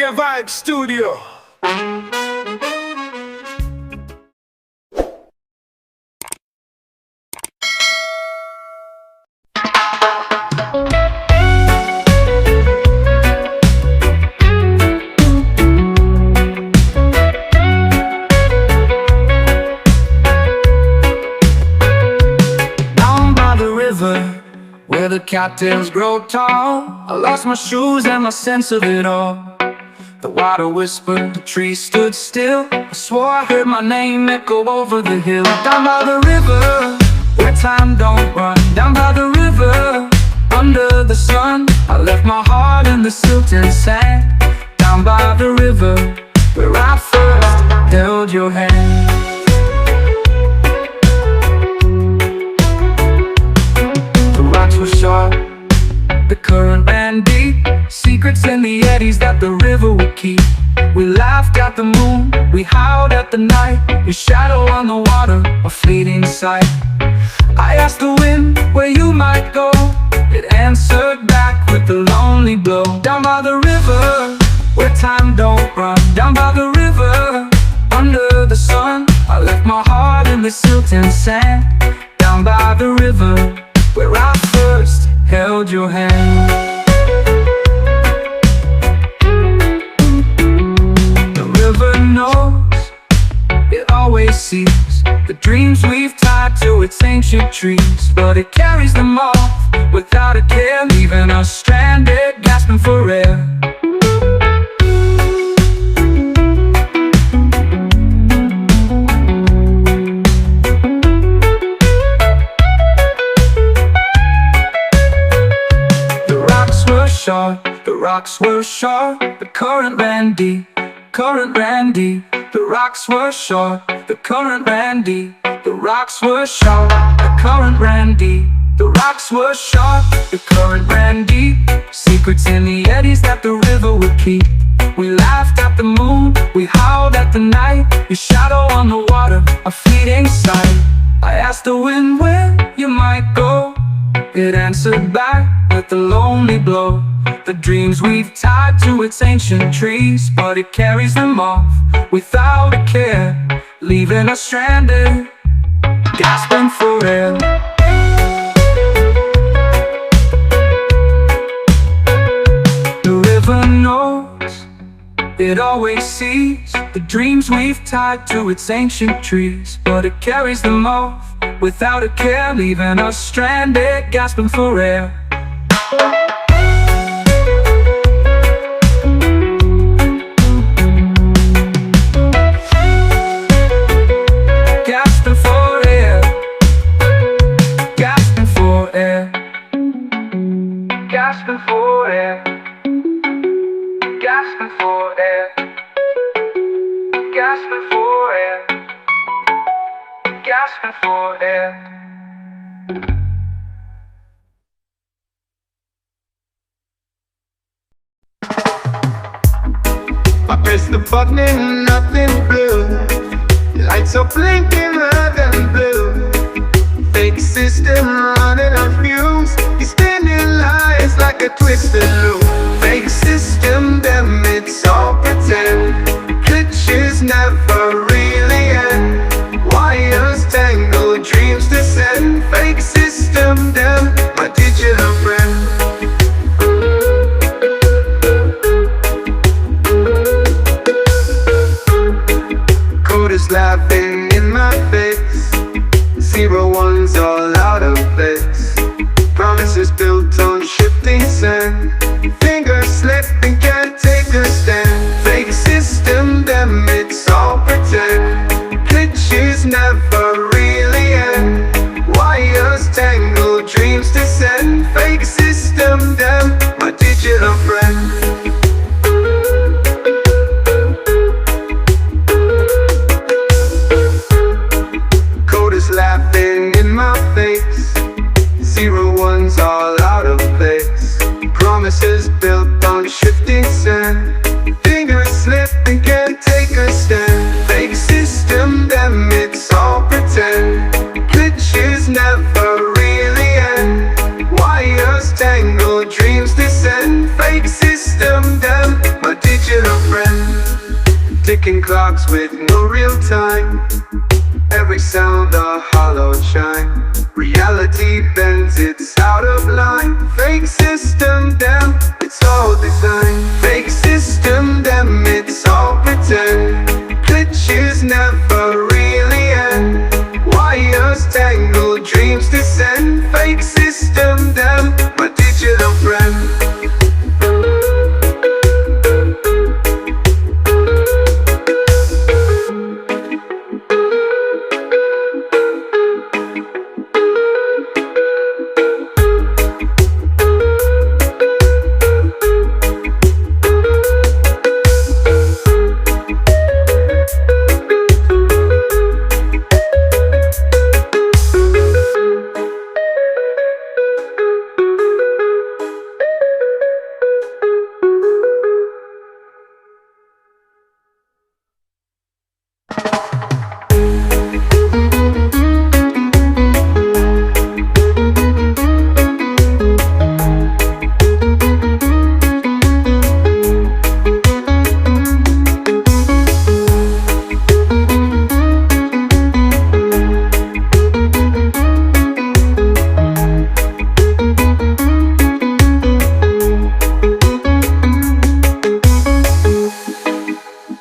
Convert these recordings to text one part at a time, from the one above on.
Reggae Vibe Studio. Down by the river, where the cattails grow tall, I lost my shoes and my sense of it all. The water whispered, the trees stood still. I swore I heard my name echo over the hill. Down by the river, where time don't run. Down by the river, under the sun, I left my heart in the silt and sand. Down by the river, where I first held your hand. The rocks were sharp, the current ran deep. Secrets in the eddies that the river would keep. We laughed at the moon, we howled at the night. Your shadow on the water, a fleeting sight. I asked the wind where you might go. It answered back with a lonely blow. Down by the river, where time don't run. Down by the river, under the sun, I left my heart in the silt and sand. Down by the river, where I first held your hand. Knows, it always sees the dreams we've tied to its ancient trees, but it carries them off without a care, leaving us stranded, gasping for air. The rocks were sharp, the rocks were sharp, the current ran deep. Current ran deep, the rocks were short. The current ran deep, the rocks were short. The current ran deep, the rocks were short. The current ran deep. Secrets in the eddies that the river would keep. We laughed at the moon, we howled at the night. Your shadow on the water, a fleeting sight. I asked the wind where you might go. It answered back with a lonely blow. The dreams we've tied to its ancient trees, but it carries them off without a care, leaving us stranded, gasping for air. The river knows, it always sees the dreams we've tied to its ancient trees, but it carries them off without a care, leaving us stranded, gasping for air. Gasping for air, gasping for air, gasping for air, gasping for air. I press the button and nothing blue. Lights are blinking red and blue. Fake system running on fumes. He's spinning lies like a twisted loop. Fake system, them it's all pretend. Glitches never really end. Wires tangle, dreams descend. Fake system, them my digital friend. Coders laughing in my face. 01's all out of place. Promises built on shifting sand. Fingers slipping, can't take a stand. Fake system, them it's all pretend. Glitches never really end. Wires tangle, dreams descend. Fake system, them my digital friend. Laughing in my face. 01's all out of place. Promises built on shifting Ticking clocks with no real time. Every sound a hollow chime. Reality bends, it's out of line. Fake system, damn, it's all design. Fake system, damn, it's all pretend. Glitches never really end. Wires tangle, dreams descend. Fake system, damn, my digital friend.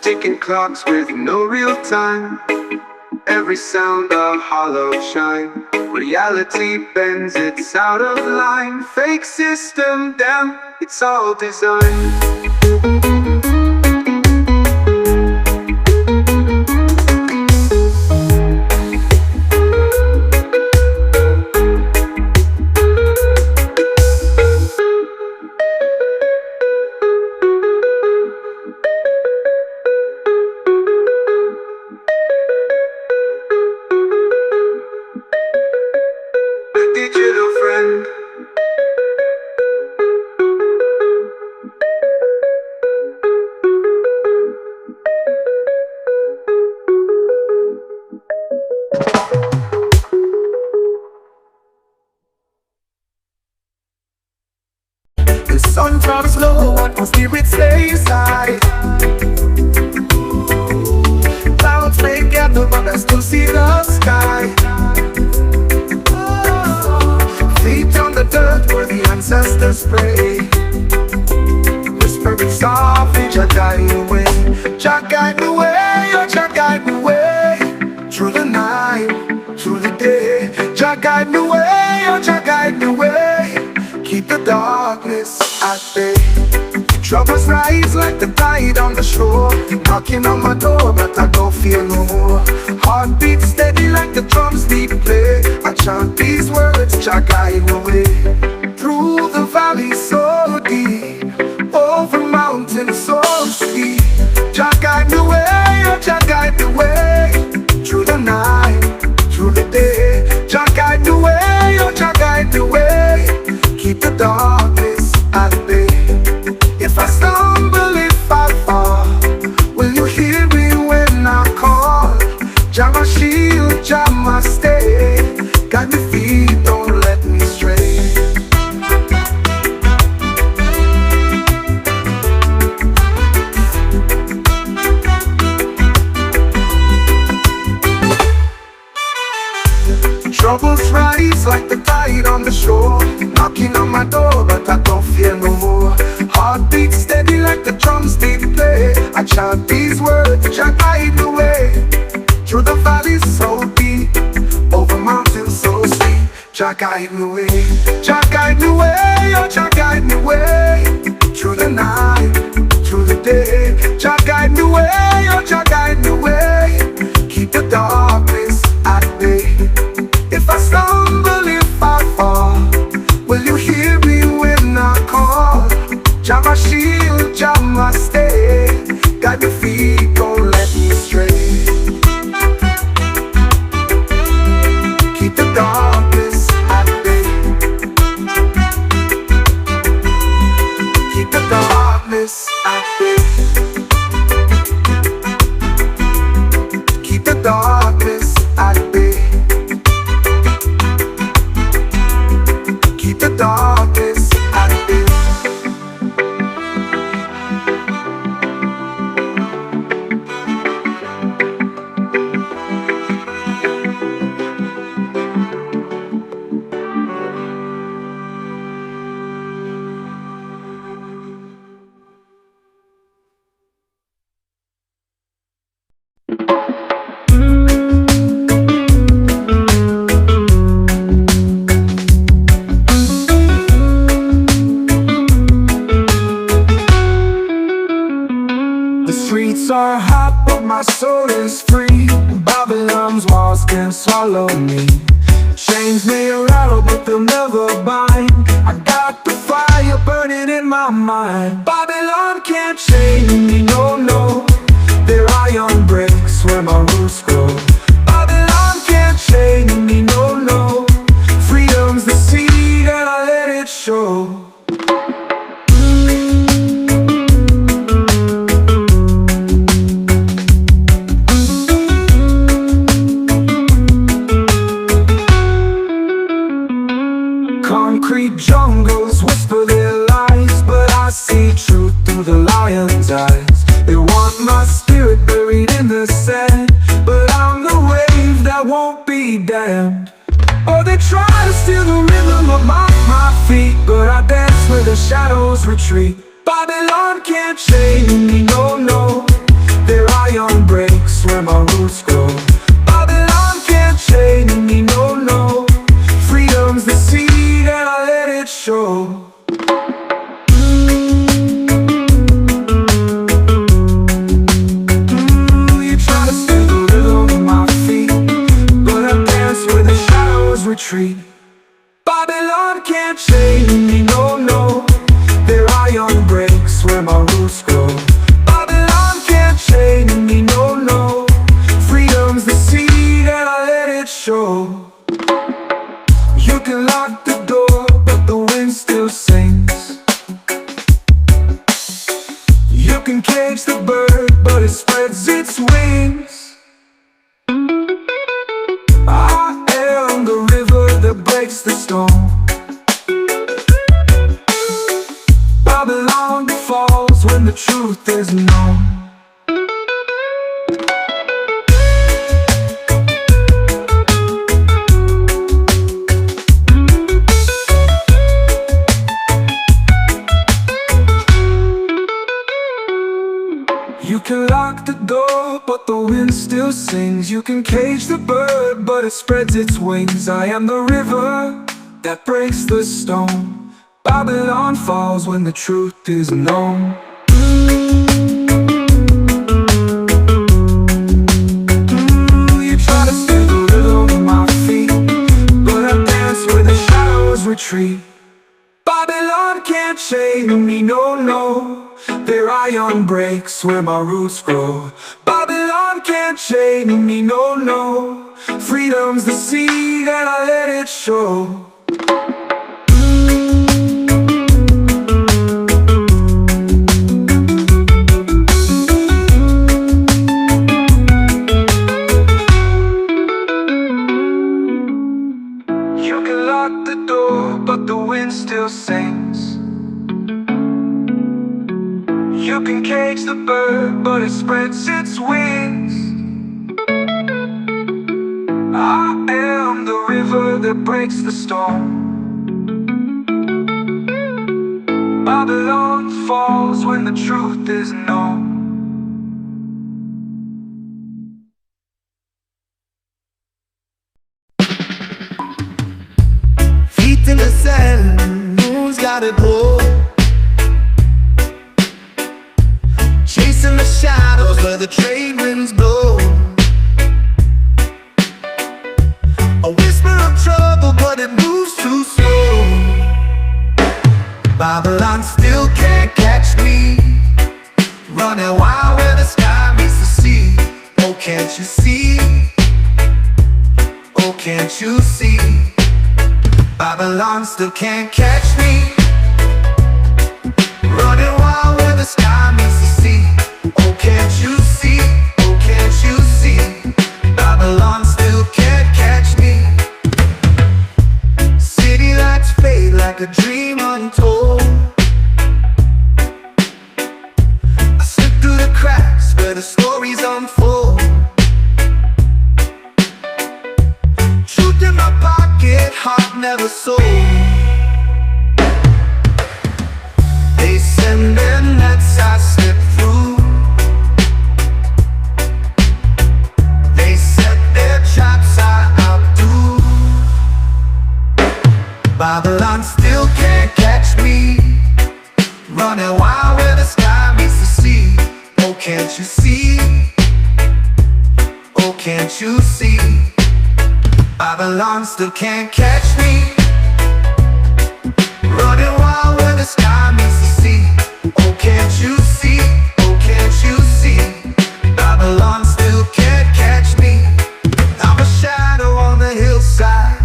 Ticking clocks with no real time. Every sound a hollow chime. Reality bends, it's out of line. Fake system, damn, it's all design. Digital friend. The sun drops low, what my spirit stays high. Clouds may gather, but I still see the sky. Feet on the dirt where the ancestors pray. Whispering softly, Jah guide the way. Jah guide the way, oh Jah guide the way. Through the night, through the day. Jah guide the way, oh Jah guide the way. Keep the darkness at bay. Troubles rise like the tide on the shore. Knocking on my door, but I don't fear no more. Heartbeat steady like the drums beat play. I chant these words, Jah guide the way. Through the valley so deep, over mountains so steep. Jah guide the way, oh Jah guide the way. Through the night, through the day. Jah guide the way, oh Jah guide the way. Keep the darkness at bay. If I stumble, if I fall, will you hear me when I call? Jah my shield, Jah my stay. Guide me feet, don't let me stray. Troubles rise like the tide on the shore. Knocking on my door, but I don't fear no more. Heartbeat steady like the drums they play. I chant these words, Jah guide the way. Through the valleys so deep, over mountains so steep. Jah guide the way, Jah guide the way, oh Jah guide the way. Through the night, through the day. Jah guide the way, oh Jah guide the way. Keep the darkness at bay. If I stumble, if I fall, will you hear me when I call? Jah my shield, Jah my stay. Guide me feet, don't let me stray. Keep the darkness at bay. Keep the darkness at bay. The streets are hot, but my soul is free. Babylon's walls can't swallow me. Chains may rattle, but they'll never bind. I got the fire burning in my mind. Babylon can't chain me, no, no. They're iron bricks where my roots grow. Babylon can't chain me, no, no. Freedom's the seed and I let it show. Concrete jungles whisper their lies, but I see truth through the lion's eyes. They want my spirit buried in the sand, but I'm the wave that won't be damned. Oh, they try to steal the rhythm of my feet, but I dance where the shadows retreat. Babylon can't chain me, no, no. They're iron breaks where my roots grow. Babylon can't chain me, no, no. Freedom's the seed and I let it show. You try to steal the rhythm of my feet, but I dance where the shadows retreat. Babylon can't chain me, no, no. They're iron breaks where my roots grow. Babylon can't chain me, no, no. Freedom's the seed and I let it show. You can lock the door, but the wind still sings. You can cage the bird, but it spreads its wings. I am the river that breaks the storm. Babylon falls when the truth is known. You can lock the door, but the wind still sings. You can cage the bird, but it spreads its wings. I am the river that breaks the stone. Babylon falls when the truth is known. You try to steal the rhythm of my feet, but I dance where the shadows retreat. Babylon can't chain me, no, no. They're iron breaks where my roots grow. Babylon can't chain me, no, no. Freedom's the seed and I let it show. You can lock the door, but the wind still sings. You can cage the bird, but it spreads its wings. I am the river that breaks the storm. Babylon falls when the truth is known. Feet in the sand, who's got it pulled? Chasing the shadows where the trade winds blow. A whisper of trouble, but it moves too slow. Babylon still can't catch me, running wild where the sky meets the sea. Oh, can't you see? Oh, can't you see? Babylon still can't catch me, running wild where the sky meets the sea. Oh, can't you see? Oh, can't you see? Babylon still can't catch me. City lights fade like a dream untold. I slip through the cracks where the stories unfold. Truth in my pocket, heart never sold. They send their nets, I slip through. They set their traps, I outdo. Babylon still can't catch me, running wild where the sky meets the sea. Oh, can't you see? Oh, can't you see? Babylon still can't catch me. Running wild where the sky meets the sea. Oh, can't you see? Oh, can't you see? Babylon still can't catch me. I'm a shadow on the hillside,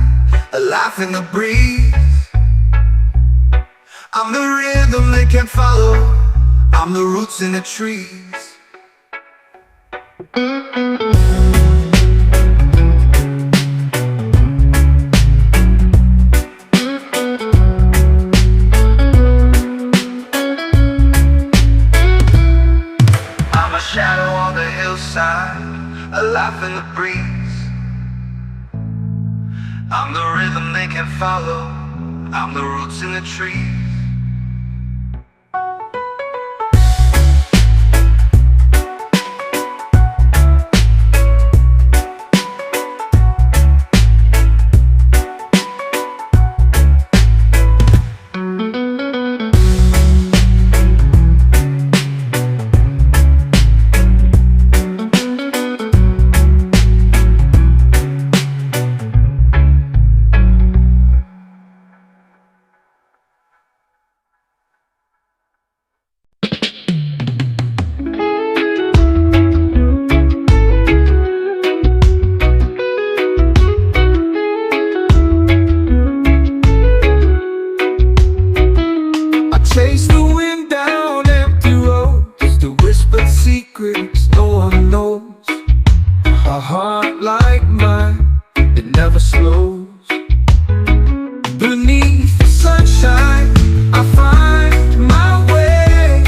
a laugh in the breeze. I'm the rhythm they can't follow, I'm the roots in the trees. I'm a shadow on the hillside, a laugh in the breeze. I'm the rhythm they can follow, I'm the roots in the trees. Chase the wind down empty roads, the whispered secrets no one knows. A heart like mine, it never slows. Beneath the sunshine, I find my way.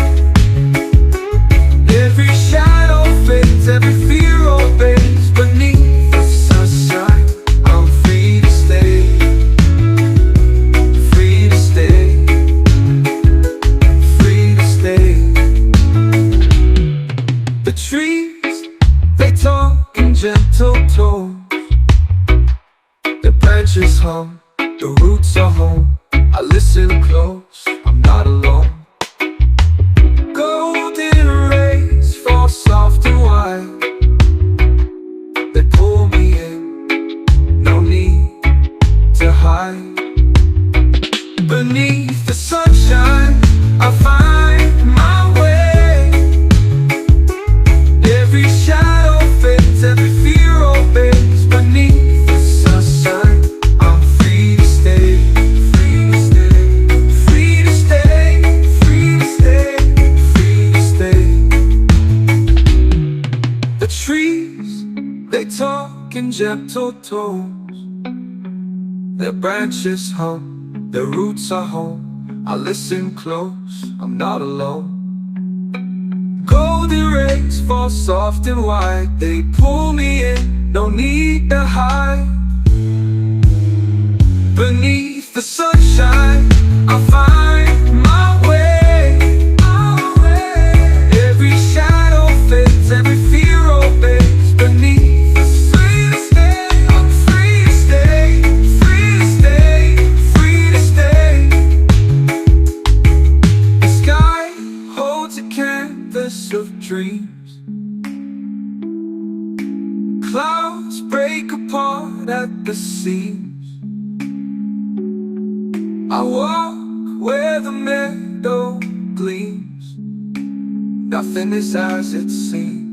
Every shadow fades, every fear obeys. Beneath the sunshine, I'm free to stay. Free to stay. The trees, they talk in gentle tones. The branches hum, the roots are home. I listen close, I'm not alone. Golden rays fall soft and wide. They pull me in, no need to hide. Beneath the sunshine, I find my way. Every shadow fades, every fear obeys. Beneath the sunshine, I'm free to stay. Free to stay. Free to stay. Free to stay. Free to stay. The trees, they talk in gentle tones. Their branches hum, their roots are home. I listen close, I'm not alone. Golden rays fall soft and wide. They pull me in, no need to hide. Beneath the sunshine, I find my way. Every shadow fades, every fear obeys. Beneath the free to stay, I'm free to stay. Free to stay, free to stay. The sky holds a canvas of dreams. Clouds break apart at the seams. I walk where the meadow gleams. Nothing is as it seems.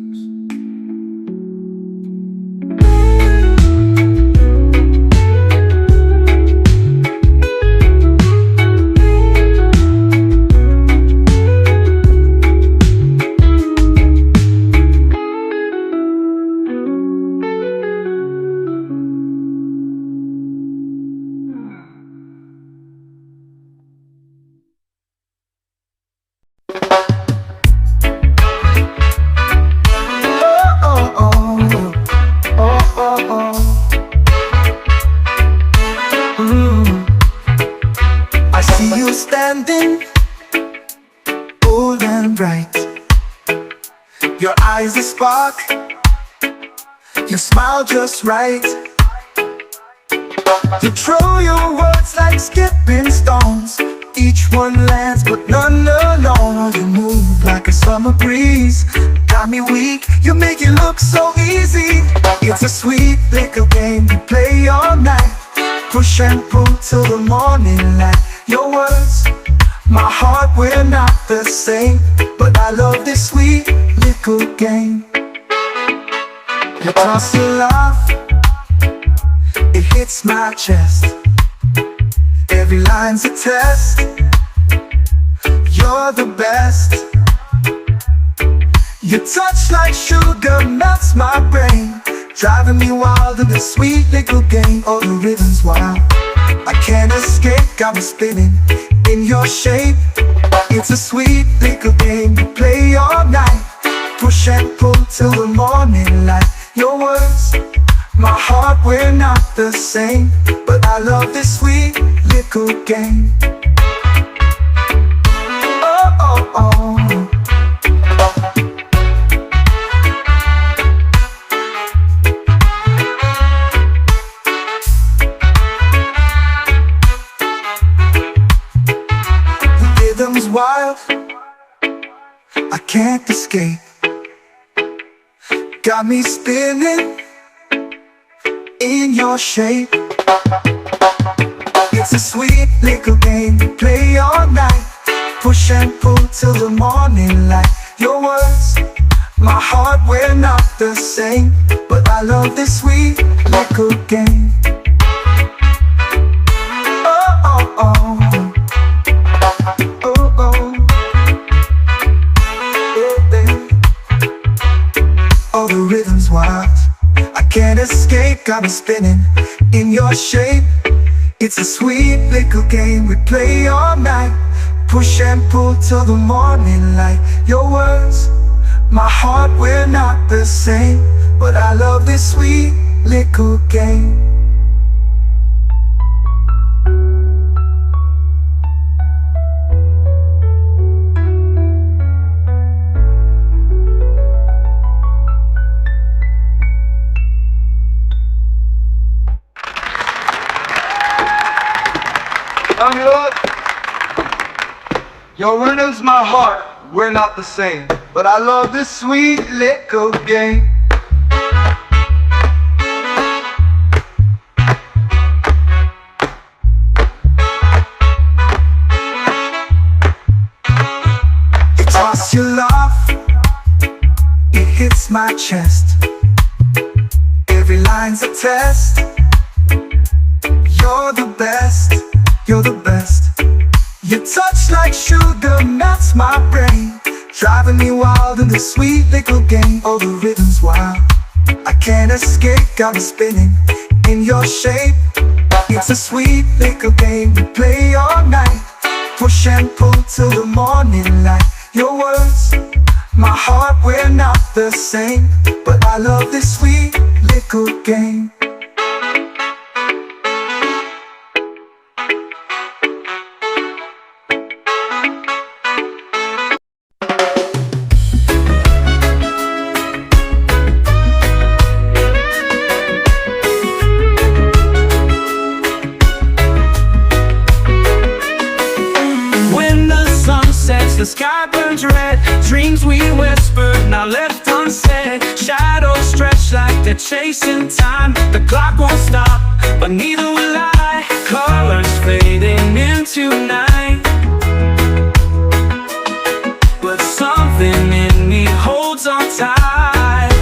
I see you standing, bold and bright. Your eyes a spark, your smile just right. You throw your words like skipping stones, Each one lands, but none alone. You move like a summer breeze. Got me weak, you make it look so easy. It's a sweet little game we play all night. Push and pull till the morning light. Your words, my heart, we're not the same, but I love this sweet little game. You toss a laugh, it hits my chest. Every line's a test. You're the best. Your touch like sugar melts my brain, driving me wild in this sweet little game. Oh, the rhythm's wild, I can't escape, got me spinning in your shape. It's a sweet little game we play all night. Push and pull till the morning light. Your words, my heart, we're not the same, but I love this sweet little game. Oh, oh, oh. The rhythm's wild, I can't escape. Got me spinning in your shape. It's a sweet little game we play all night. Push and pull till the morning light. Your words, my heart, we're not the same, but I love this sweet little game. Oh, oh, oh. Oh, oh. Oh, the rhythm's wild, I can't escape, got me spinning in your shape. It's a sweet little game we play all night. Push and pull till the morning light. Your words, my heart, we're not the same, but I love this sweet little game. Lord, your rhythm's my heart, we're not the same, but I love this sweet little game. It toss your laugh, it hits my chest. Every line's a test. You're the best. You're the best. Your touch like sugar melts my brain, driving me wild in this sweet little game. Oh, the rhythm's wild, I can't escape, got me spinning in your shape. It's a sweet little game we play all night. Push and pull till the morning light. Your words, my heart, we're not the same, but I love this sweet little game. The sky burns red, dreams we whispered, now left unsaid. Shadows stretch like they're chasing time. The clock won't stop, but neither will I. Colors fading into night, but something in me holds on tight.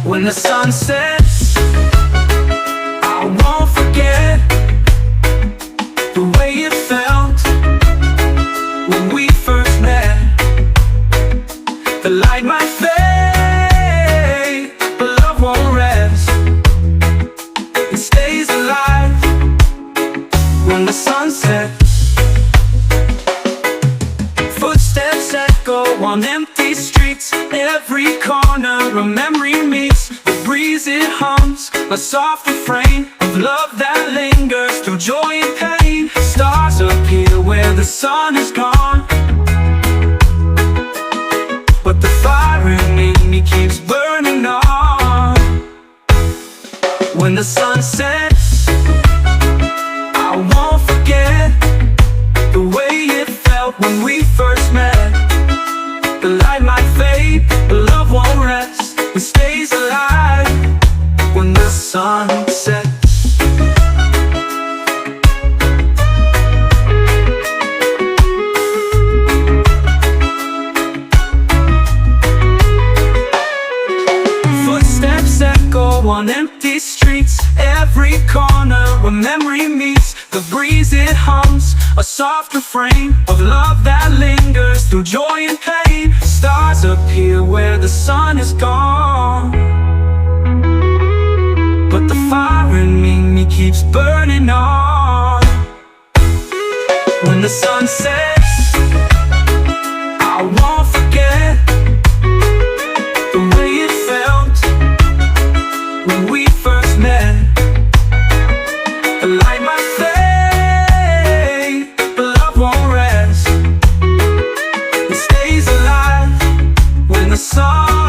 When the sun sets, I won't forget the way it felt when we first met. The light might fade, but love won't rest. It stays alive when the sun sets. Footsteps echo on empty streets. Every corner a memory meets. The breeze it hums, a soft refrain of love that lingers through joy and pain. Stars appear where the sun is gone, but the fire in me keeps burning on. When the sun sets, I won't forget light might fade, but love won't rest. It stays alive when the sun sets. Footsteps echo on empty streets, every corner where memory meets. The breeze it hums, a soft refrain of love that lingers through joy and pain. Stars appear where the sun is gone, but the fire in me keeps burning on. When the sun sets, I won't forget the way it felt when we first met. The light might fade, but love won't rest. It stays alive when the sun